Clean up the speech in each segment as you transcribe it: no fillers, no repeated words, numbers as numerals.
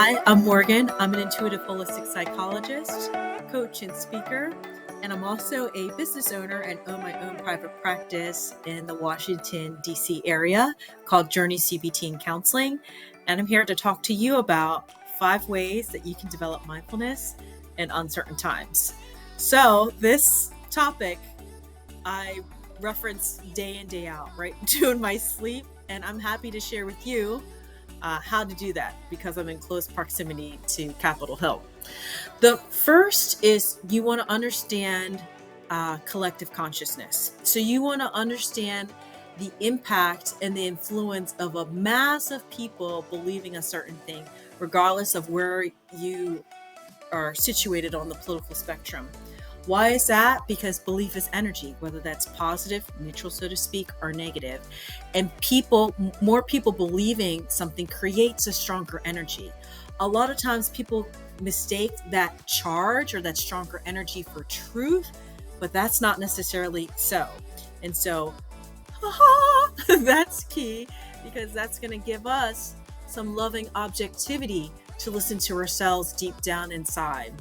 Hi, I'm Morganne. I'm an intuitive holistic psychologist, coach, and speaker. And I'm also a business owner and own my own private practice in the Washington, D.C. area called Journey CBT Counseling. And I'm here to talk to you about 5 ways that you can develop mindfulness in uncertain times. So this topic I reference day in, day out, right? Doing my sleep. And I'm happy to share with you how to do that because I'm in close proximity to Capitol Hill. The first is you want to understand collective consciousness. So you want to understand the impact and the influence of a mass of people believing a certain thing, regardless of where you are situated on the political spectrum. Why is that? Because belief is energy, whether that's positive, neutral, so to speak, or negative. And more people believing something creates a stronger energy. A lot of times people mistake that charge or that stronger energy for truth, but that's not necessarily so. And so, that's key because that's going to give us some loving objectivity to listen to ourselves deep down inside,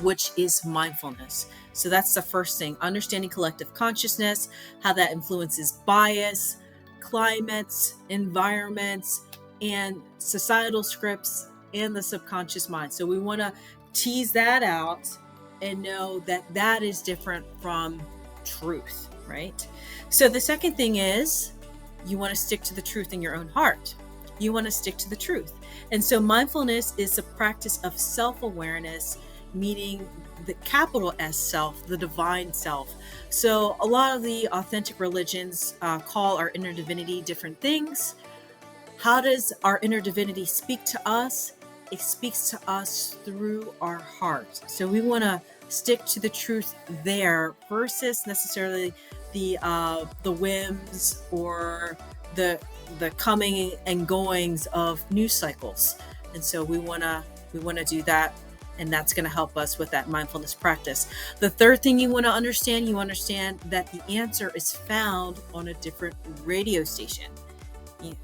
which is mindfulness. So that's the first thing, understanding collective consciousness, how that influences bias, climates, environments, and societal scripts and the subconscious mind. So we want to tease that out and know that that is different from truth, right? So the second thing is you want to stick to the truth in your own heart. You want to stick to the truth. And so mindfulness is a practice of self-awareness, meaning the capital S self, the divine self. So a lot of the authentic religions call our inner divinity different things. How does our inner divinity speak to us? It speaks to us through our heart. So we want to stick to the truth there versus necessarily the whims or the coming and goings of news cycles. And so we want to do that. And that's going to help us with that mindfulness practice. The third thing you want to understand, that the answer is found on a different radio station.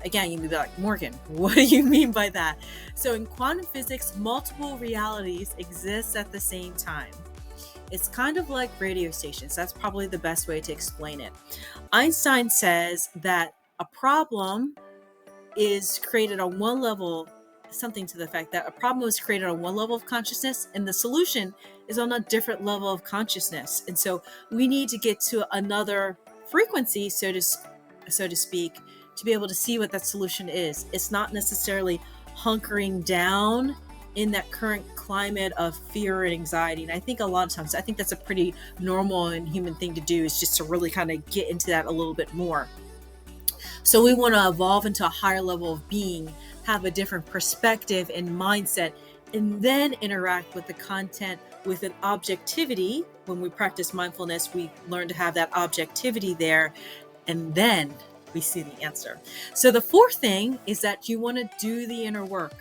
Again, you may be like, Morganne, what do you mean by that? So in quantum physics, multiple realities exist at the same time. It's kind of like radio stations. That's probably the best way to explain it. Einstein says that a problem is created on one level, something to the fact that a problem was created on one level of consciousness and the solution is on a different level of consciousness. And so we need to get to another frequency, so to speak, to be able to see what that solution is. It's not necessarily hunkering down in that current climate of fear and anxiety. And I think a lot of times, I think that's a pretty normal and human thing to do, is just to really kind of get into that a little bit more. So we want to evolve into a higher level of being, have a different perspective and mindset, and then interact with the content with an objectivity. When we practice mindfulness, we learn to have that objectivity there, and then we see the answer. So the fourth thing is that you want to do the inner work.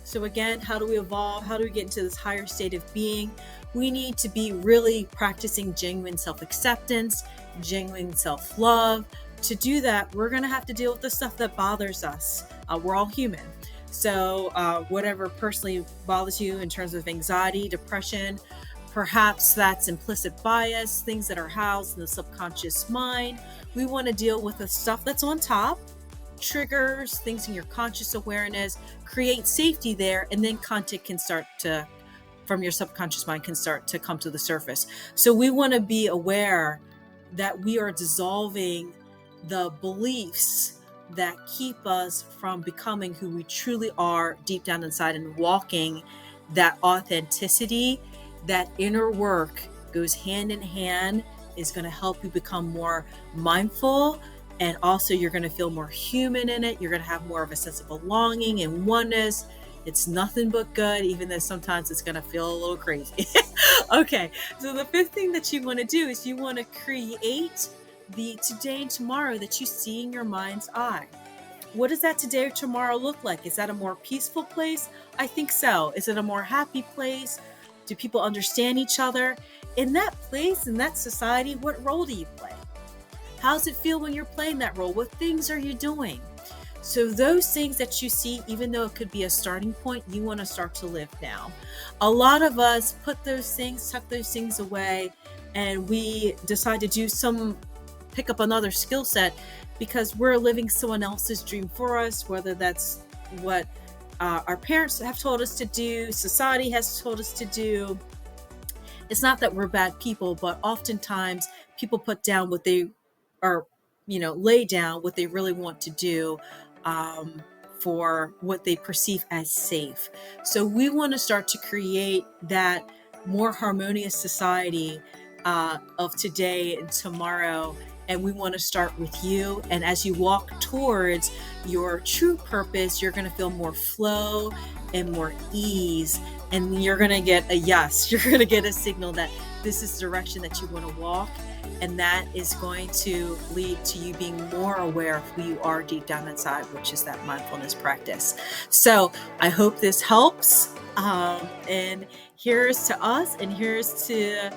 So again, how do we evolve? How do we get into this higher state of being? We need to be really practicing genuine self-acceptance, genuine self-love. To do that, we're going to have to deal with the stuff that bothers us. We're all human. So whatever personally bothers you in terms of anxiety, depression, perhaps that's implicit bias, things that are housed in the subconscious mind. We want to deal with the stuff that's on top, triggers, things in your conscious awareness, create safety there, and then content can start to, from your subconscious mind, can start to come to the surface. So we want to be aware that we are dissolving the beliefs that keep us from becoming who we truly are deep down inside and walking that authenticity. That inner work goes hand in hand, is going to help you become more mindful, and also you're going to feel more human in it. You're going to have more of a sense of belonging and oneness. It's nothing but good, even though sometimes it's going to feel a little crazy. Okay, so the fifth thing that you want to do is you want to create the today and tomorrow that you see in your mind's eye. What does that today or tomorrow look like? Is that a more peaceful place? I think so. Is it a more happy place? Do people understand each other? In that place, in that society, what role do you play? How does it feel when you're playing that role? What things are you doing? So those things that you see, even though it could be a starting point, you want to start to live now. A lot of us put those things, tuck those things away, and we decide to pick up another skill set because we're living someone else's dream for us, whether that's what our parents have told us to do, society has told us to do. It's not that we're bad people, but oftentimes people put down what they are, lay down what they really want to do, um, for what they perceive as safe. So we want to start to create that more harmonious society of today and tomorrow. And we want to start with you. And as you walk towards your true purpose, you're going to feel more flow and more ease. And you're going to get a yes. You're going to get a signal that this is the direction that you want to walk. And that is going to lead to you being more aware of who you are deep down inside, which is that mindfulness practice. So I hope this helps. And here's to us, and here's to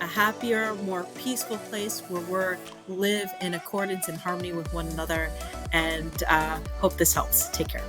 a happier, more peaceful place where we live in accordance and harmony with one another. And hope this helps. Take care.